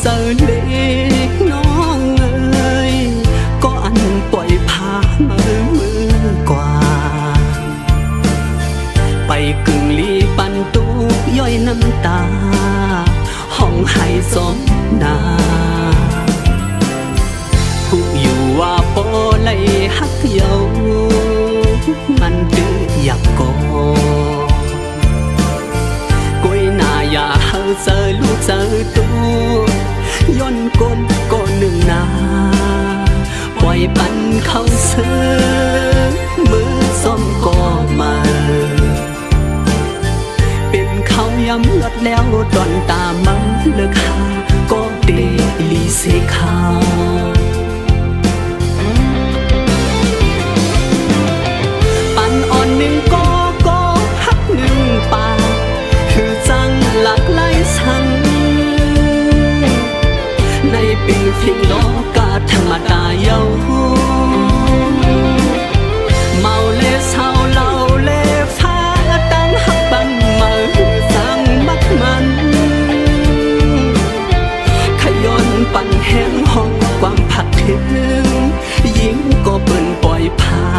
เสิร์เล็กน้องเอ๋ยก็อันปล่อยพามือกว่าไปกึ่งลีปันตุกย่อยน้ำตาห้องให้สมนาผู้อยู่ว่าปอไลฮักเยามันดื้ออยากกอกวยหน้าอย่าเฮาเจอลูกเจอตัวย้อนกลก็หนึ่งนาปล่อยปันเข้าเสือมือส้มก็มาเป็นเขาย้ำลดแล้วดอนตามาเลิกหาก็เดลีเสขาวปันอ่อนหนึ่งก็ฮักหนึ่งป่าคือจังหลักไล่สังในปีฟิงโลกาธรรมดาเยาเมาเลเศร้าเล่าเลฟ้าตั้งหักบันมาสังมักมันขย้อนปั่นแห้งห้องความผักถึงยิงก็เปิ่นปล่อยผ่าน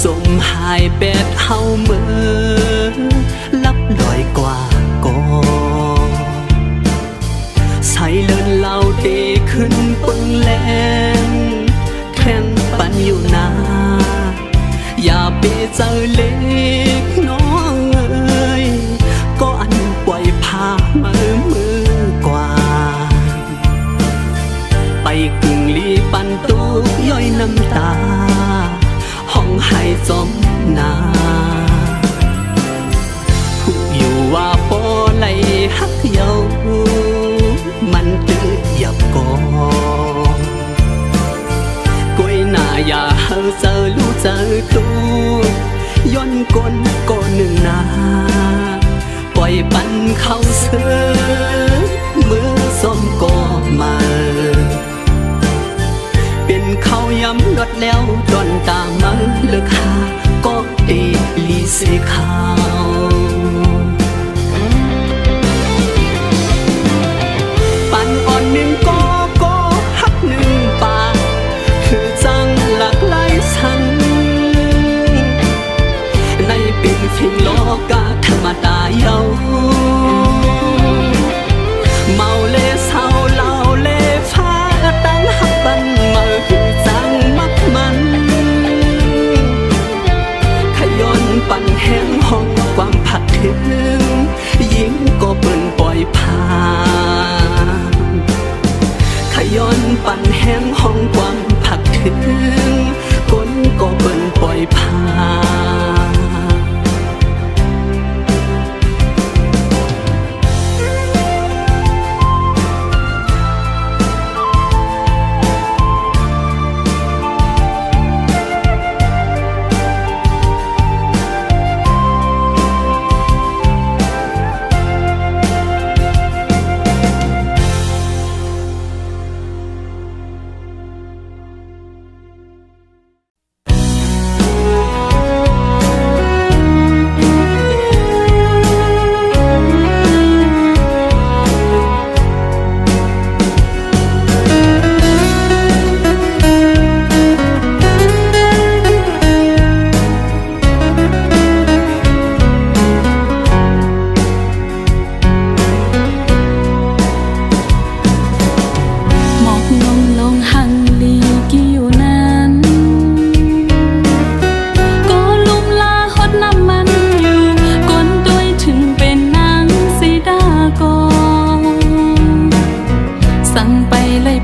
สมหายเป็ดเฮาเมื่อลับลอยกว่าก็ใส่เลินเหล่าเดขึ้นปึงแลงแทนปันอยู่นาอย่าไปเจอเล็กน้องเอ๋ยก็อันปล่อยพามือกว่าไปกึ่งลีปันตุกย่อยน้ำตาห้องให้จมนาผู้อยู่ว่าปอไลฮักเยามันตื้อหยับกอกวยหน้าอย่าเฮาเจอลูกเจอตัวย้อนกลก็หนึ่งนาปล่อยปันเข้าเสือมือส้มก็มาเป็นเขาย้ำลดแล้วดอนตามาเลิกหาก็เดลีเสขาวปันอ่อนหนึ่งก็ฮักหนึ่งป่าคือจังหลักไล่สังในเป็นฟิงโลกาธรรมดาเยาเมาเลเศร้าเล่าเลฟ้าตั้งหักบันมาคือจังมักมันขย้อนปั่นแห้งห้องความผักถึงยิงก็เปิ่นปล่อยผ่านขย้อนปั่นแห้งห้องความผักถึงคนก็เปิ่นปล่อยผ่าน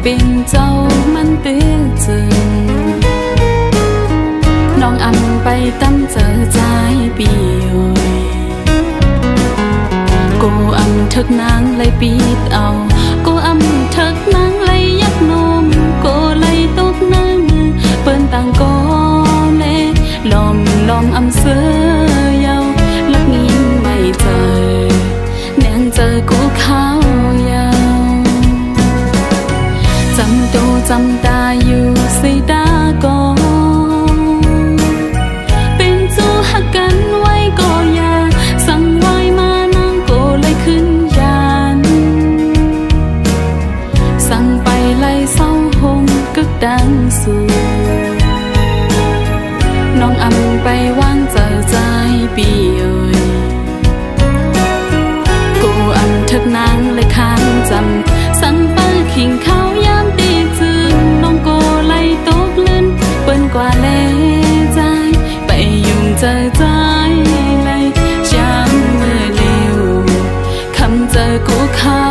เป็นเจ้ามันเตื้อจึงน้องอันไปตั้มเจอใจ ปีcô âm thức nắng lấy bít ao cô âm thức nắng lấy giấc nôm cô lấy tốt nắng bên tàng có lẽ lòm lòm âm sơ yau lắc nghìn mây trời nàng trời của khao yauจำโตจำตาอยู่สิตาก็เป็นจูหักกันไว้ก็อย่าสั่งไว้มานั่งก็เลยขึ้นยานสั่งไปไล่เศร้าหงกึกดังสู่น้องอำไปวางเจอใจปีเอ่ยกูอำทึกนางเลยค้างจำสั่งไปขิงเขายามตีจืนน้องโกไล่ตกลื่นเปิ้นกว่าแลใจไปยุ่งเจอใจเลยจำเมื่อเร็วคำเจอกูเขา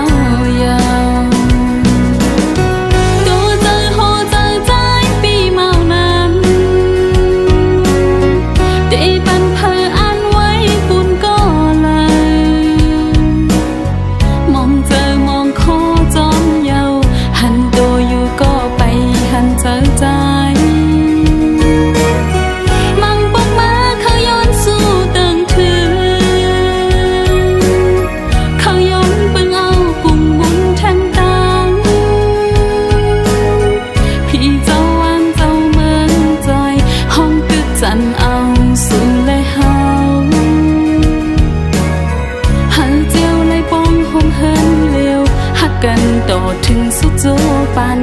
ยาวตัวเจอโหเจอใจปีเมานั้นได้ปันเพออ่านไว้ปุ่นก็เลยมองเจอมองโคจอมเยาหันตัวอยู่ก็ไปหันเจอใจมังปกมาเขาย้อนสู้ตึงถือเขาย้อนเบิ่งเอาปุ่มบุญแทงตังพี่เจ้าวางเจ้าเมืองจอยห้องตึกจันเอาสู่และเฮาหันเจียวเลยป้องห่มเฮินเร็วหักกันต่อถึงสุดโจปาน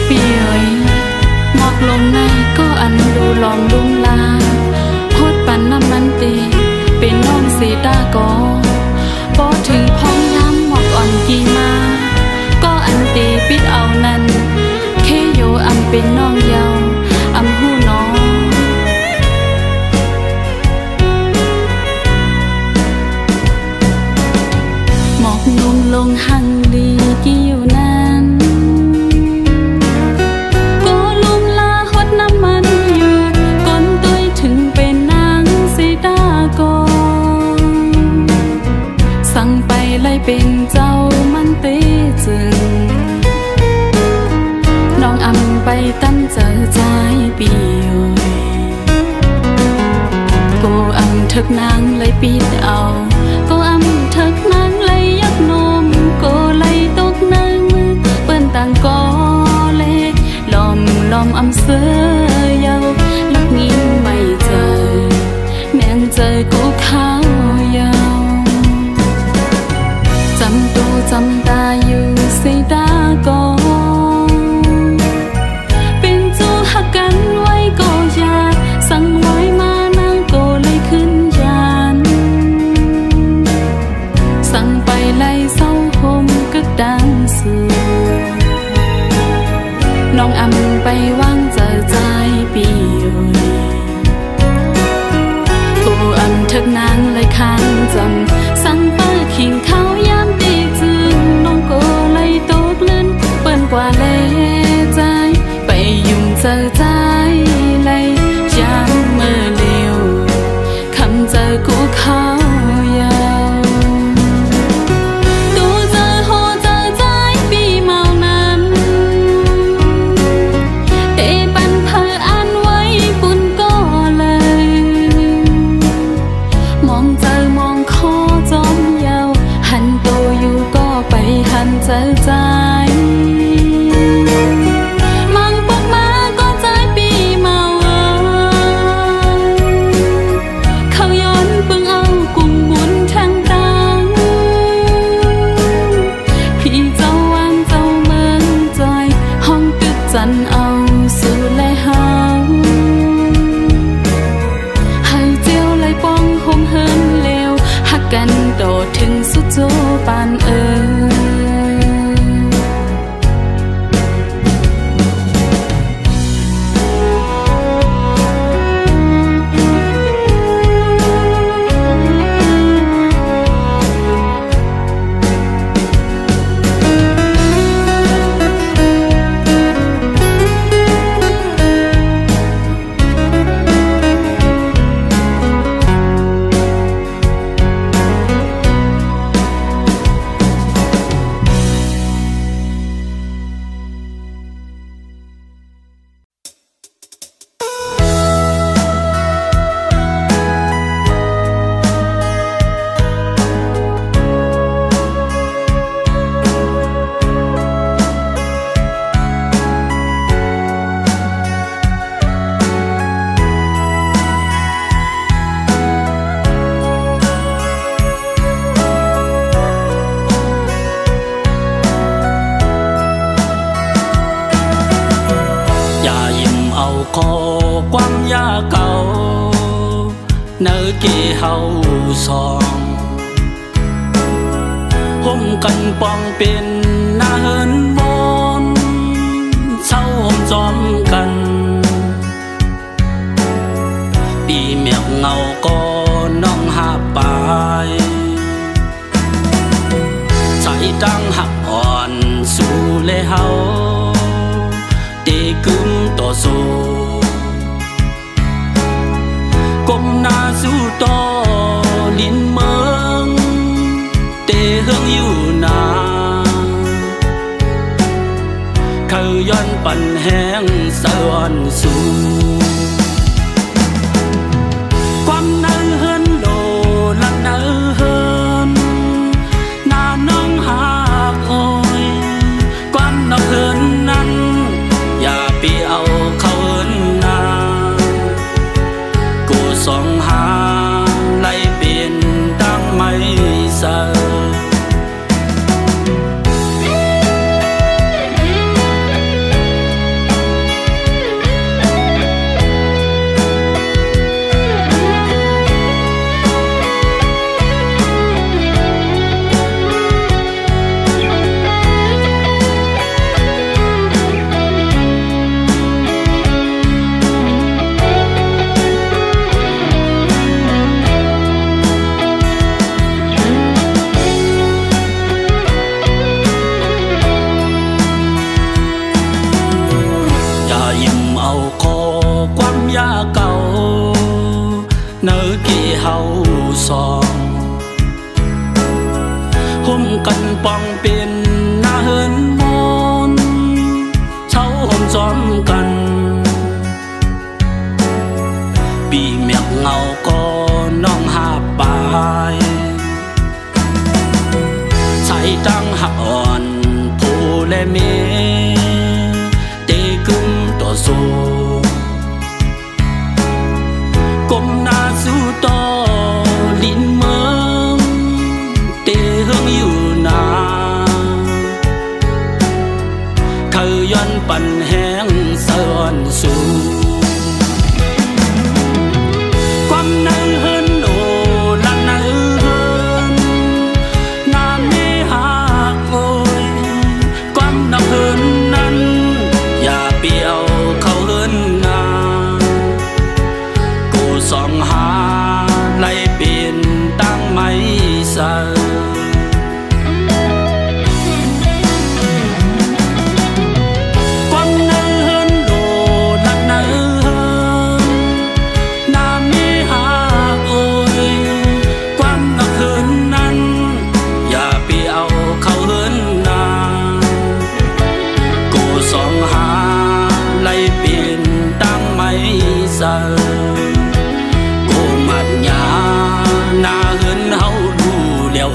ปีเอ๋ยหมอกลงในก็อันดูลอมลุ่มลาโพดปันน้ำมันตีเป็นน้องสีตากอพอถึงพ้องย้ำหมอกอ่อนกี่มาก็อันตีปิดเอานั้นเคโยอำเป็นน้องเยาอำหูน้องหมอกนุ่มลงหังดีกี่อยู่นั้นก็ลุมลาหดน้ำมันอยู่ก้นตุ้ยถึงเป็นนางสีตากอสั่งไปไล่เป็นเจ้ามันเตจึงน้องอำไปตั้งเจอใจปีเอ๋ยกูอำทึกนางเลยปิดเอากูอำทึกนางเลยยักนมกูเลยตกนางมือเปิ้นต่างก็เลยลอมลอมอำเสือยาวลักงิ้มไม่เจอแนงเจอกูเขายาวจำตัวจำตาอยู่สิตาก็เป็นจูหักกันไว้ก็อย่าสั่งไว้มานั่งก็เลยขึ้นยานสั่งไปไล่เศร้าหมกึกดังสู่น้องอำไปวางเจอใจปีเอ๋ยกูอำทึกนางเลยค้างจำสั่งไปขิงเขายามตีจืนน้องก็เลยตกลื่นเปิ้นกว่าแลใจไปยุ่งเจอใจเลยจำเมื่อเร็วคำเจอกูเขายาวตัวเจอโหเจอใจปีเมานั้นได้ ขอความยาเก่าเนื้อเกี่เฮาสองห่มกันปองเป็นหน้าเฮินบนเศร้าห่มจอมกันปีเมียกเงาก็น้องหาปายใจดังหักอ่อนสู่เลเฮาตีกึมต่อสู้ก้มหน้าสู้ต่อลิ้นเมืองเตะเฮืองอยู่นาเขาย้อนปั่นแห้งสะอ่อนสู่ความเนื้อเฮินโลละเนื้อเฮินหน้าน้องหากโอยความนอกเฮินนั้นอย่าไปเอาเขาเฮินนากูส่องหาไล่เปลี่ยนดังไม่เสอยาเก่าเนื้อกี่เฮาสองห่มกันปองเป็นหน้าเฮินมนเช้าห่มจอมกันปีเมียกเงาก็น้องหาปายใส่ดังหักอ่อนผู้และเมเตกึมต่อสู้ก้มหน้าสู้ต่อลิ้นเมืองเตะเฮืองอยู่นาเขาย้อนปั่นแห้งสะอ่อนสู่ความเนื้อเฮินโอละเนื้อเฮินหน้าไม่หักโอยความนอกเฮินนั้นอย่าเปี่ยวเขาเฮินนาส่องหาไล่เปลี่ยนตั้งไม่เสอความเนื้อเฮินโลละเนื้อเฮินหน้าไม่หักโอยความนอกเฮินนั้นอย่าไปเอาเขาเฮินนากูส่องหาไล่เปลี่ยนตั้งไม่เสอหน้าเฮินเฮาดูแล้ว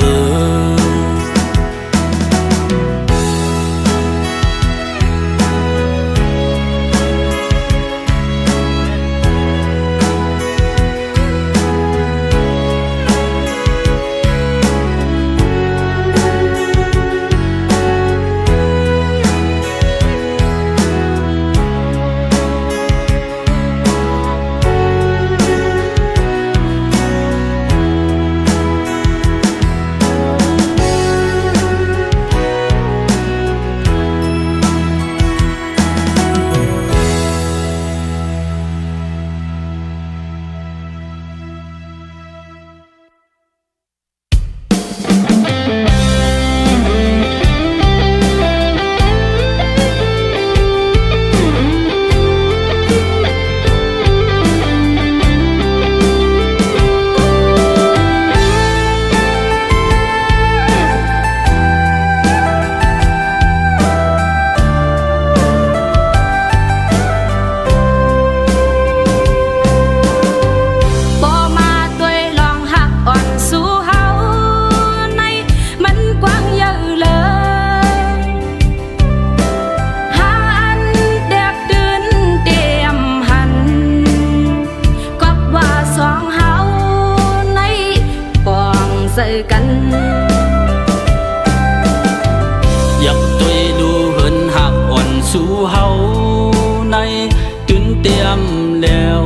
แล้ว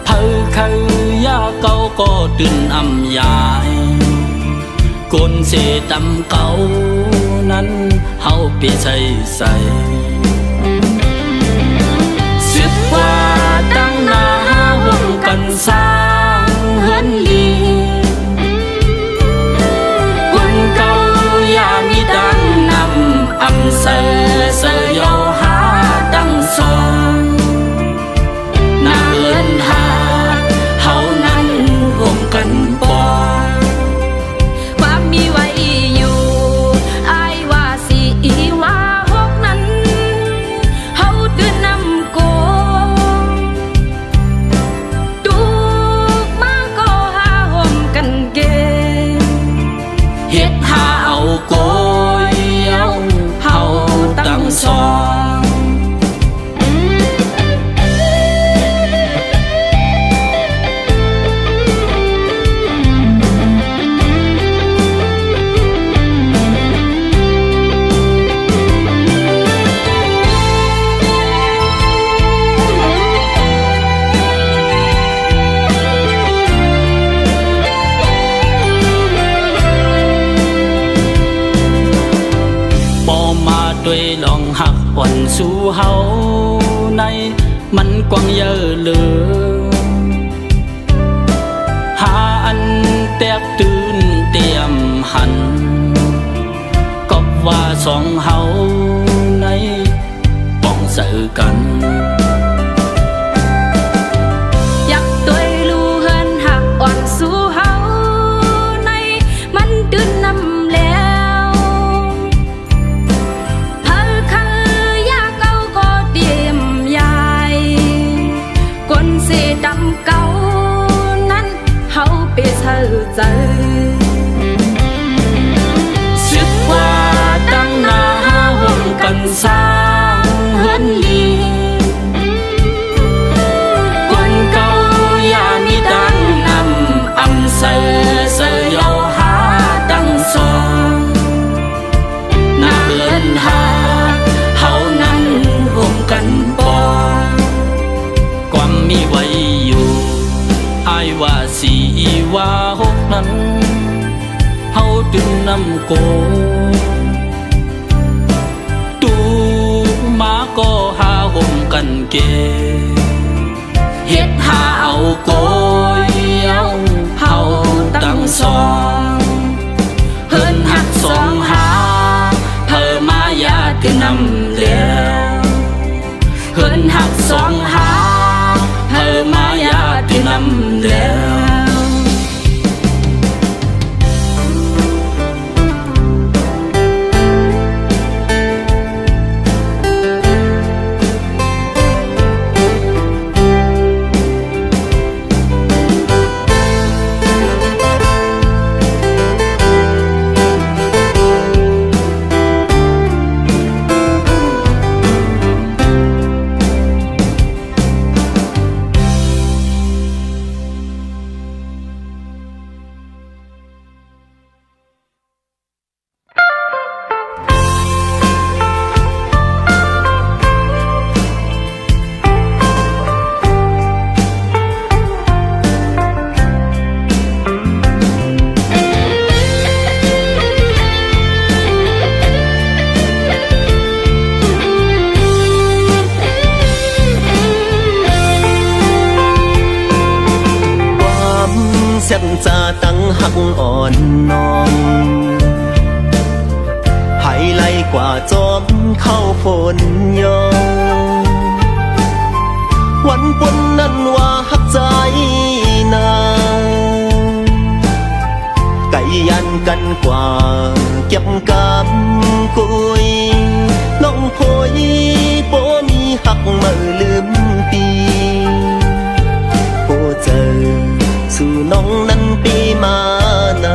เผอคือยาเก่าก็ตื่นอำยายกนเสตำเก่านั้นเฮาเปียใส่ใส่สึกว่าตั้งหน้าห่วมกันสร้างเฮือนลีคนเก่าอย่ามีดังนำอำเสเสยาหาดังสองหน้าเฮือนหาเฮานั้นห่วมกันปอความมีไว้อยู่อายว่าสิว่าฮกนั้นเฮาตื่นนำโกตุกมาก็หาห่มกันเกเฮ็ดหาเอาโกยเอาเฮาตั้งสองด้วยลองหักอ่อนสู่เฮาในมันกว้างเยอะเลยหาอันแตกตื่นเตรียมหันก็ว่าสองเฮาในป้องเสือกันอยากตัวลูเฮินหักอ่อนสู่เฮาในมันตื่นนำแล้วดำเก่านั้นเฮาไปเธอใจสึกว่าตั้งหน้าห่วมกันสร้างเฮือนลีคนเก่าอย่ามีดังนำอำเสเสยาหาดังสองหน้าเฮือนหาเฮานั้นห่วมกันปอความมีไว้อยู่อายว่าสีว่าหกนั้นเฮาตื่นนำโกตูมาก็หาห่มกันเกเฮ็ดหาเอาโกยเอาเฮาตั้งสองเฮินหักสองหาเพิ่มมาอย่าตื่นนำแล้วเฮินหักสองหาเธอมาอยากที่นำแล้วเส้นจะตั้งหักอ่อนน้องไฮไลกว่าจอมเข้าฝนยองวันปนนั้นว่าหักใจนางไก่ยันกันกว่าเก็บกำกุยลองพอยโปมีหักมาลืมปีโปเจอสู่น้องนั้นปีมาน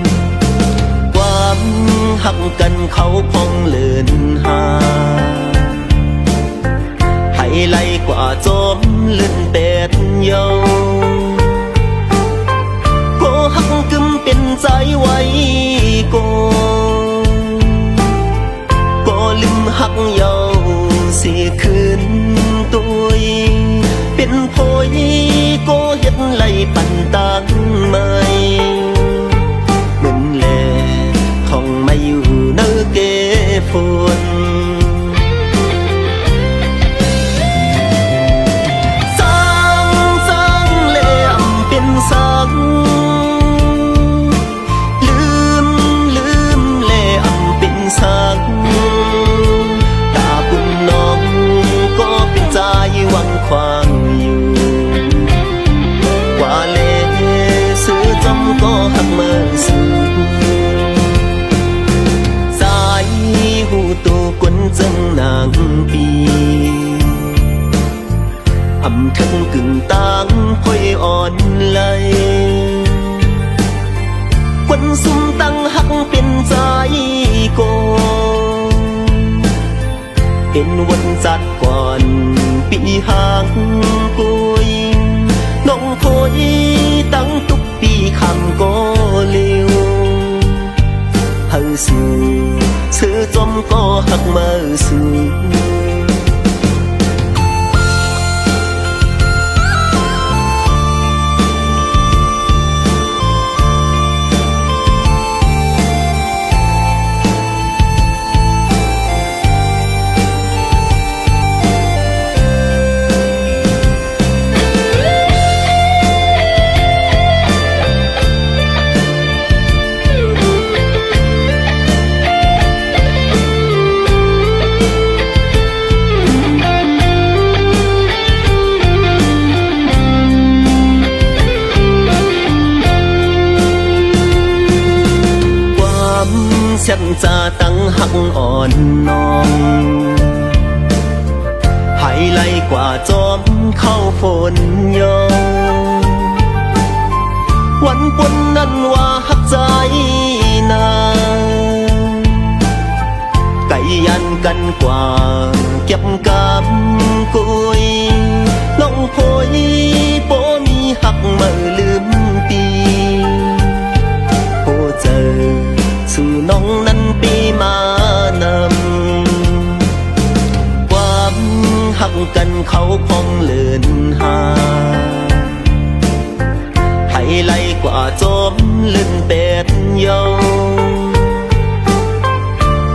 ำความหักกันเขาพองเลื่อนหาให้ไล่กว่าจอมเลื่อนเป็ดเยาก็หักกึมเป็นใจไว้ก็ลืมหักเยาเสียคืน ก็เฮ็ดไหลปันตังไม่เหมือนแลท่องไม่อยู่เนื้อเกฝนสังลืมแลอำเป็นสังตาปุ่มน้องก็เป็นใจหวังควางอยู่ว่าเลซื้อจำก็หักเมื่อสูสายหูตัวกวนจังนางปีอำทั้งกึ่งตังค่อยอ่อนไหลควันซุ่มตั้งหักเป็นใจโกเป็นวันจัดก่อนปีหางกุยน้องพอยตั้งทุกปีคำก็เร็วเฮาสู่เสือจมก็หักมาสู่ฉันจะตั้งหักอ่อนน้องให้ไล่กว่าจอมเข้าฝนยอวันปนนั้นว่าหักใจนาไก่ยันกันกว่าเก็บกำกุยน้องพอยโปมีหักมาลืมปีโปเจอสู่น้องนั้นปีมานำความหักกันเขาคงเลื่อนหาให้ไล่กว่าจมเลื่อนเป็ดเยา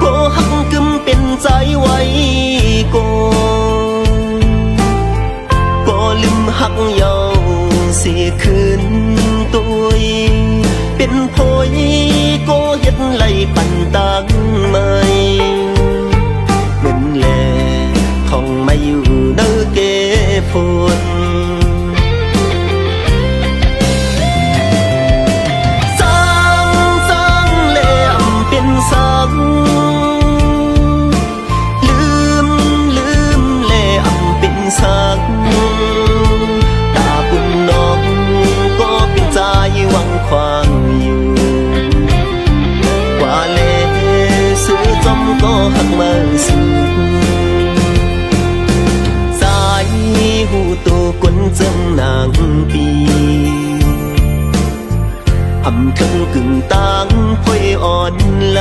ก็หักกึมเป็นใจไว้ก็ลืมหักเยาสิคืนตัวเป็นพอยก็เฮ็ดไหลปันตังไม่เหมือนแลท่องไม่อยู่เนื้อเกฝนสังแลอำเป็นสังลืมแลอำเป็นสังตาปุ่นน้องก็เป็นใจหวังควางอยู่ว่าเลซื้อจำก็หักมาสู่สายหูตัวกวนจังนางปีอำทั้งกึ่งตังค่อยอ่อนไหล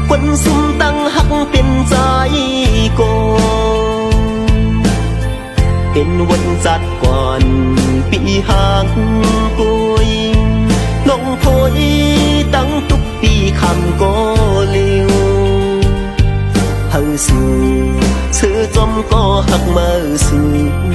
ควันซุ่มตั้งหักเป็นใจโกเป็นวันจัดก่อนปีหางกุยน้องพอยตั้งทุกปีคำก็เร็วเฮาสู่เสือจมก็หักมาสู่ เ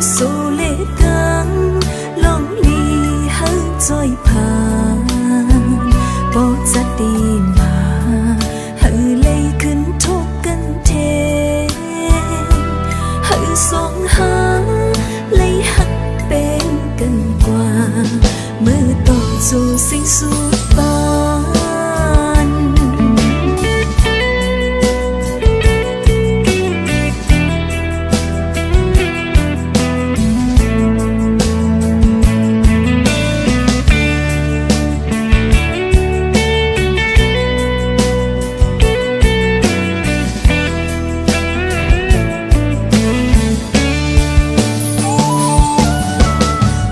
số lễ tháng lòng ly hỡi trôiผ่านบ่จะดีมาหึเลยขึ้นทุกกันเทหึสองหาเลยหักเป็นกันกว่ามือต่อสู่สิ่งสุดปาน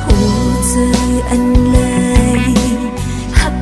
หัวใจอันเลยหัก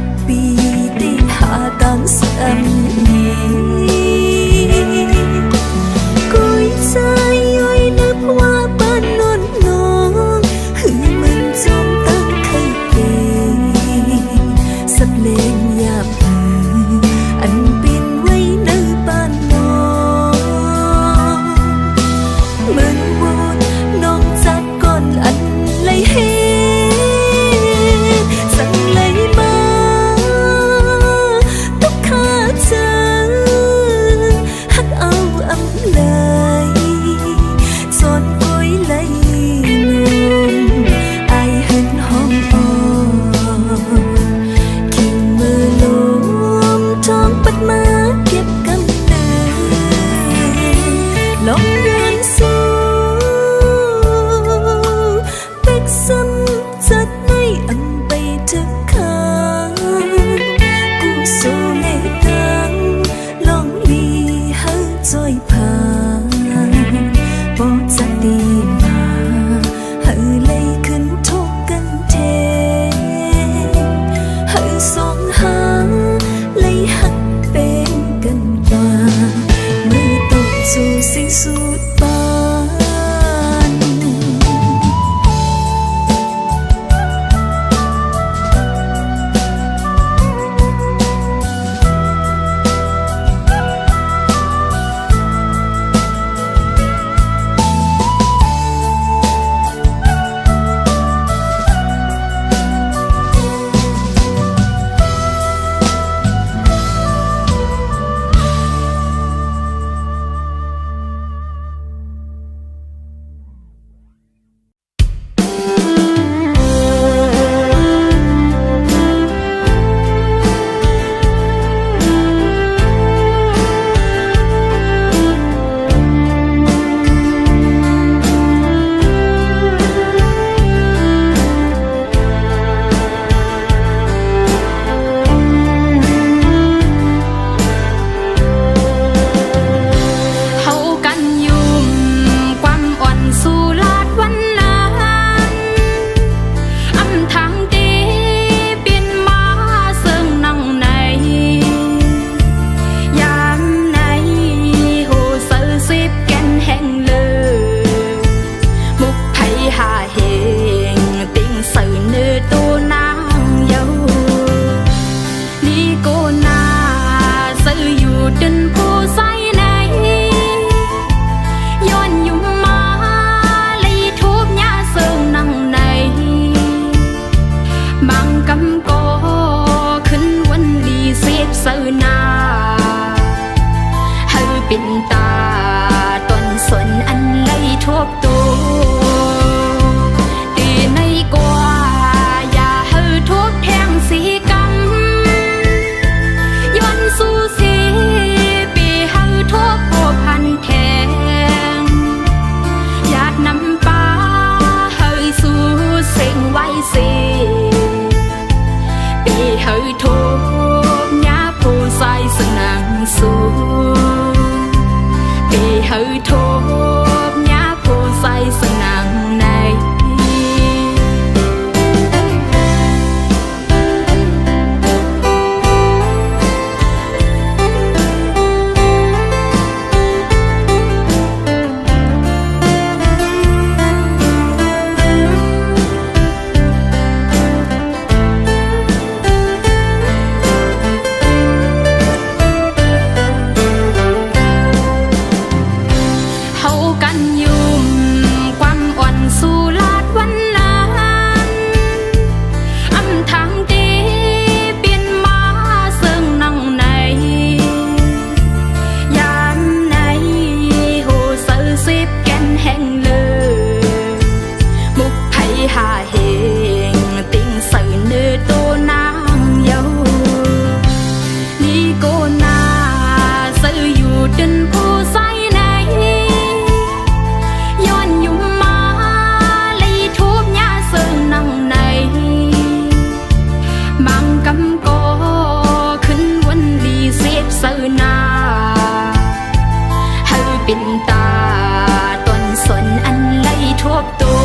บตัว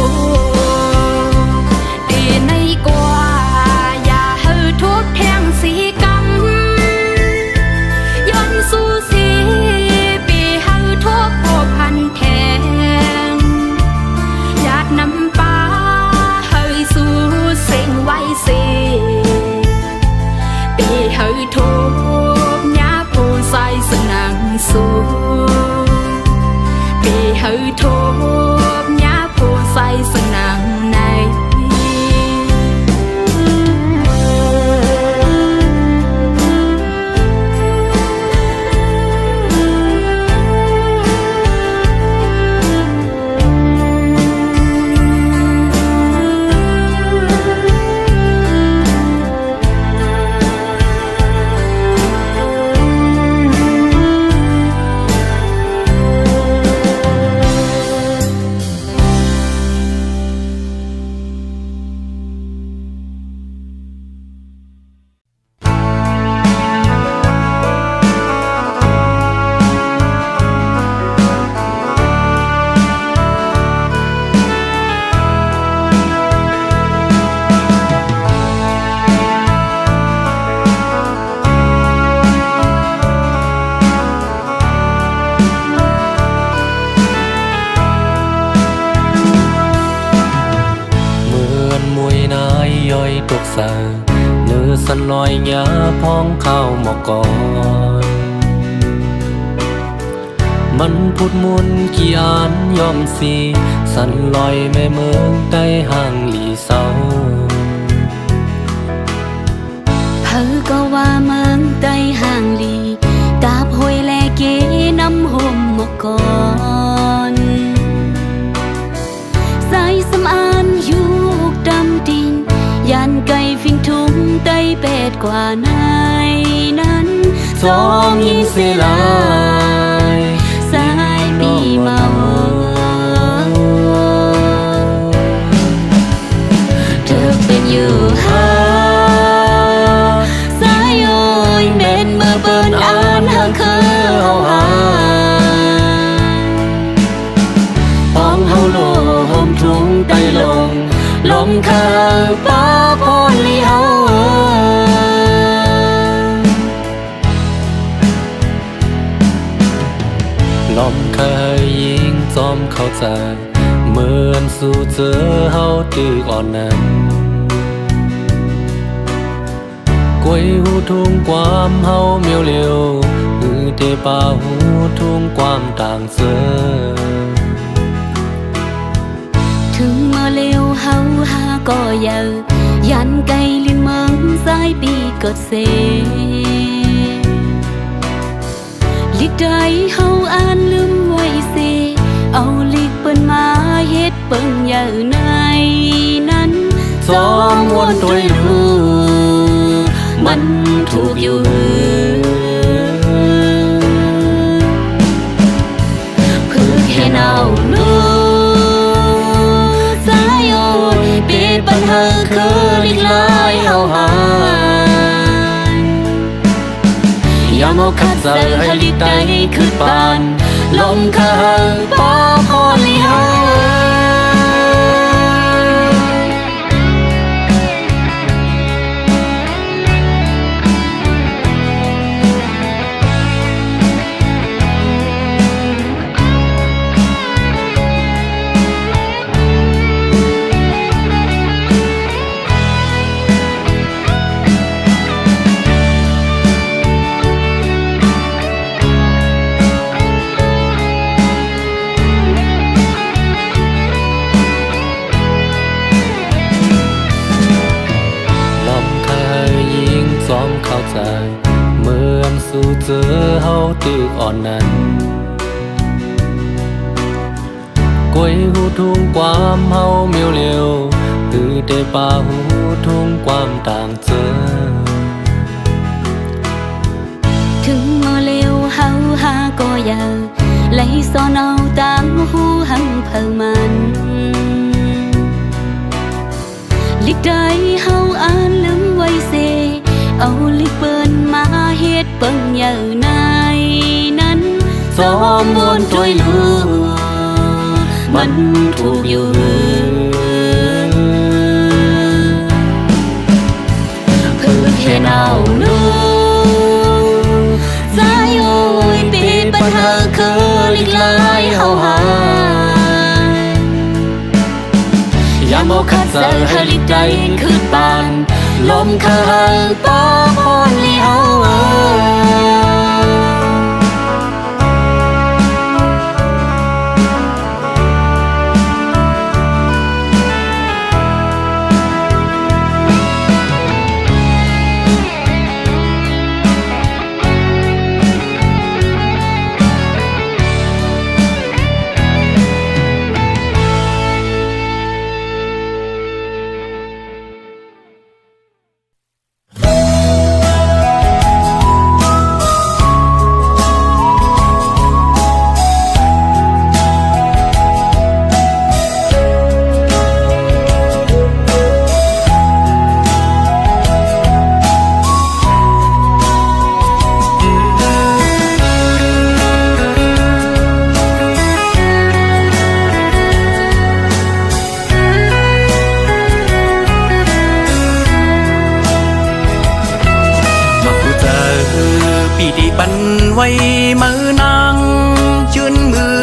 ดีในกว่าอย่าให้ทุบแทงสีกำย้อนสู้สีปีให้ทุบพบพันแทงหยาดน้ำปลาให้สู้เสียงไว้เสีปีให้ทุบหญ้าผู้ใส่สนังสู้ปีให้ทุบหญ้าผู้ใส่สนังในตกสาเนื้อสันลอยหยาพองเข้าหมอกก่อนมันพุดมุนกี่อันยอมสีสันลอยแม่เมืองใต้ห่างหลีเศร้าเพอก็ว่าเมืองใต้ห่างหลีตาบหอยแลเกน้ำห่มหมอกก่อนสายสำอานอยู่ดำดินยันไก่ฟิงทุ่งใต้เป็ดกว่าในนั้นสองยิงเสียลายสายปีเมาเธอเป็นอยู่หาสายโอยเม็นเมื่อเปิ้นอ่านห่างเคอเฮาหาป้องเฮาโลห่มทุ่งใต้ลงลมคาป้าพอลีเฮาลมเคยยิงจอมเข้าใจเหมือนสู่เจอเฮาตึกอ่อนนั้นกวยหูทุ่งความเฮาเมียวเร็วหือเตป่าหูทุ่งความต่างเจอถึงเมื่อเร็วเฮาหาก็เยายันไกลลินเมืองสายปีเกิดเสลิดได้เฮาอ่านลืมไว้เสเอาลิกเปิ้นมาเฮ็ดเปิ้งอย่าในนั้นสองวนตัวรู้มันถูกอยู่คือแค่เนาลูปัญหาคือลิกลายเฮาหายอย่ามาขัดใจให้ลิกได้คือปานลมคาป้าพอลีเฮาเข้าใจเหมือนสู่เจอเฮาตึกอ่อนนั้นกวยหูทุ่งความเฮาเมียวเร็วคือเตป่าหูทุ่งความต่างเจอถึงเมื่อเร็วเฮาหาก็ยาไหลซ้อนเอาต่างหูหังเพิ่มัน ลิกได้เฮาอ่านลืมไว้เสเอาลิกเปิ้นมาเฮ็ดเปิ้งอย่างในนั้นซ้อมวนตัวลู มันถูกอยู่เพื่อแค่เนาลูใจโอ้ยปิดปัญหาคือลิกลายเฮาหายามโมคัดเซอร์ฮลิใจคือปานลมเคยป้าพอนลีเฮาปันไว้มือนางยื่นมือ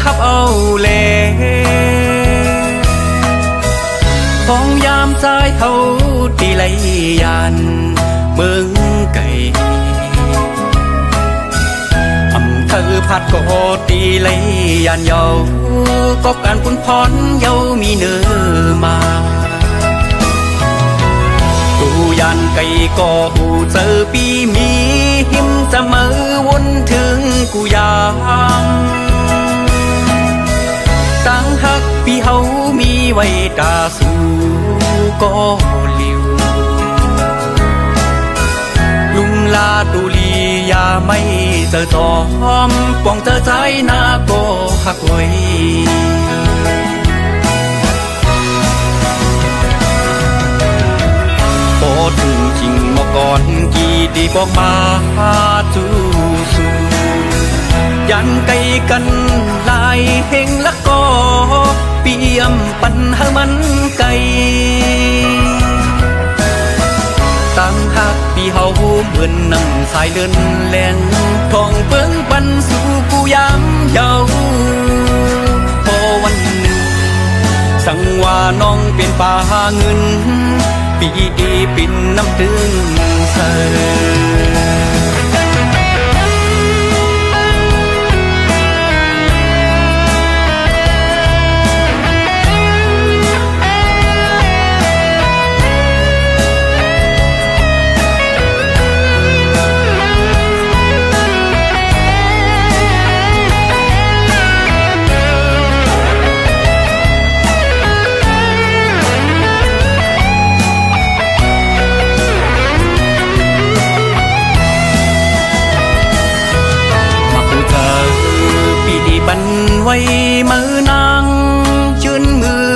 ฮับเอาแลของยามใจเท่าตีไหลยานเมืองไก่อำเภอพัดก็ตีไหลยานเยาก็การคุณพรเยามีเนื้อมาตูยานไก่ก็หูเจอปีมีหิมจะมือวนถึงกูยามตั้งหักปีเฮามีไว้ตาสู่ก็เลียวลุงลาตูลียาไม่เจอตอมป้องเจอใจนาก็หักไว้ถึงจริงมาก่อนกี่ดีบอกมาจูสูยันไกลกันลายเฮงละก็เปี่ยมปันหามันไกลตั้งหักปีเฮาเหมือนนั่งสายเดินแลงทองเปิ้งปันสู่กูยามเยาพอวันหนึ่งสั่งว่าน้องเป็นป่าเงินปีดีปินน้ำตึงเธปันไว้มือนางยื่นมือ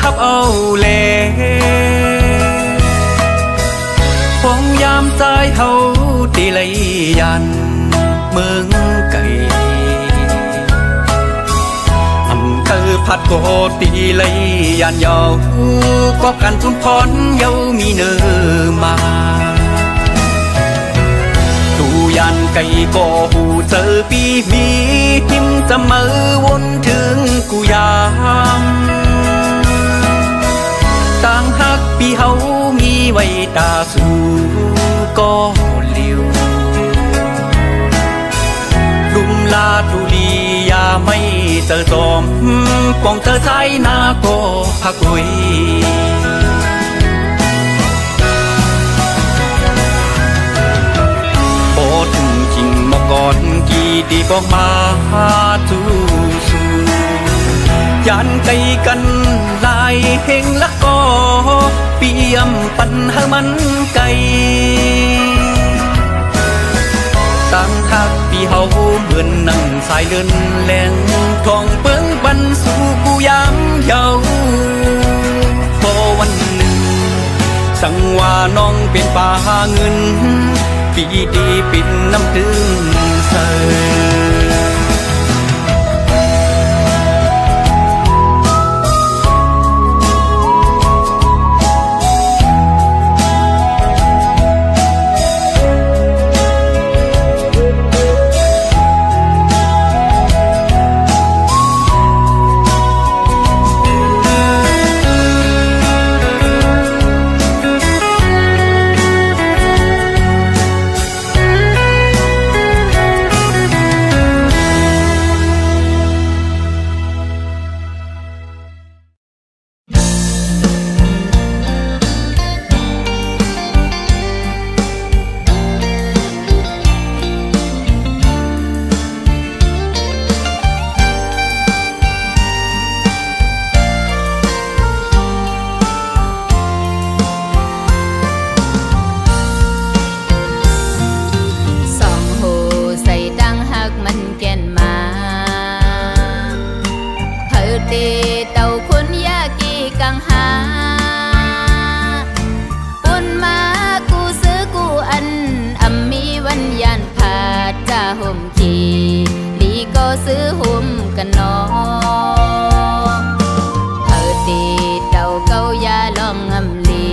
ฮับเอาแลของยามใจเฮาตีไหลยันเมืองไก่อำเภอพัดโกตีไหลยันเยาก็กันทุนพรเยามีเนื้อมายันไก่ก็หูเจอปีมีหิมจะมือวนถึงกูยามต่างหักปีเฮามีไว้ตาสู่ก็เลียวลุมลาตุลียาไม่เจอจอมป้องเจอใจนาก็พักไว้ถึงจริงมาก่อนกี่ดีบอกมาจูสูยันไกลกันลายเฮงละก็เปี่ยมปันหามันไกลตั้งหักปีเฮาเหมือนนั่งสายเดินแลงทองเปิ้งปันสู่กูยามเยาพอวันหนึ่งสั่งว่าน้องเป็นป่าเงินปีดีปินน้ำตึงเส ซื้อหุ่มกันนอเปิดตีเดาเก้ายาลองงำลี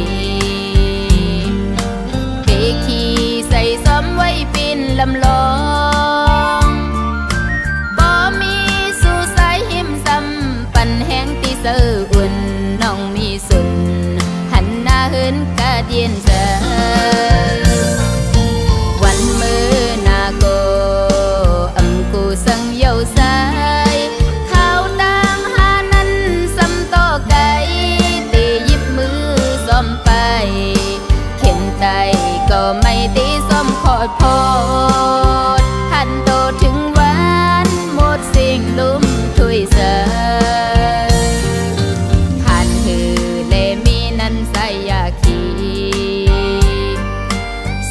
เปขี้ใส่ซ้อมไว้ปินลำลองบ่มีสู่สายหิมซ้ำปันแห้งตีเสืออุ่นน้องมีสุนหันหน้าเหินกะเดียนเจอวันมือนาโกกูสังเยาสายข้าวตังหานั้นซ้ำต่อไก่ตีหยิบมือซ้อมไปเข็นใจก็ไม่ตีซ้อมขอดพอดทันโตถึงวันหมดสิ่งลุ่มถุยเสยผ่านหือเลมีนั้นใส่ยาขี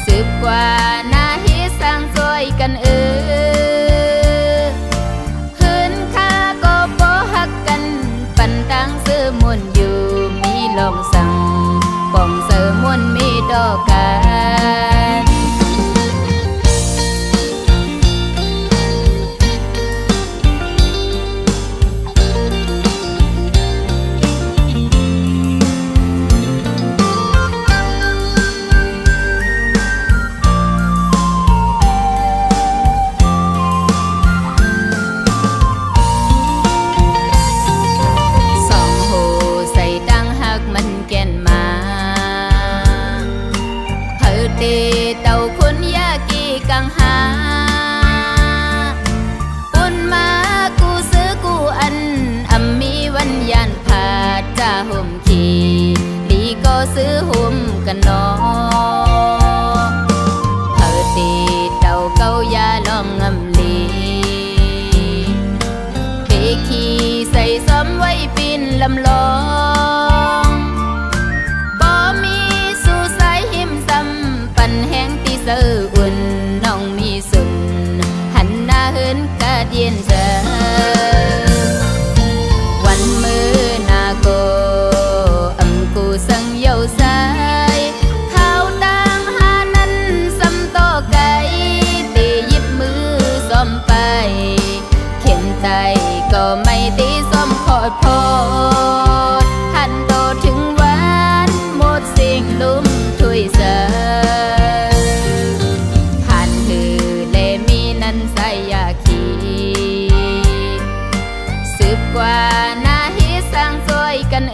สืบกว่าหน้าฮิสร้างซอยกันปันตังซื้อมวนอยู่มีลองสั่งป่องเสือมวนมีดอกกันเต่าคนยากีกังหาปุ่นมากูซื้อกูอันมีวันยานผาจ่าห่มขี่ลีก็ซื้อห่มกันนอเปิดตีเต่าเก้ายาลองงำลีเปขี้ใส่ซ้อมไว้ปินลำลองบ่มีสู่สายหิมซ้ำปันแห้งตีเสืออุ่นน้องมีสุนหันหน้าเหินกะเดียนเจอวันมือนาโกกูสังเยาสายข้าวตังหานั้นซ้ำต่อไก่ตีหยิบมือซ้อมไปเข็นใจก็ไม่ตีซ้อมขอดพอดทันโตถึงวันหมดสิ่งลุ่มถุยเสยใส่ยาขีสืบกว่าหน้าฮิสร้างซอยกัน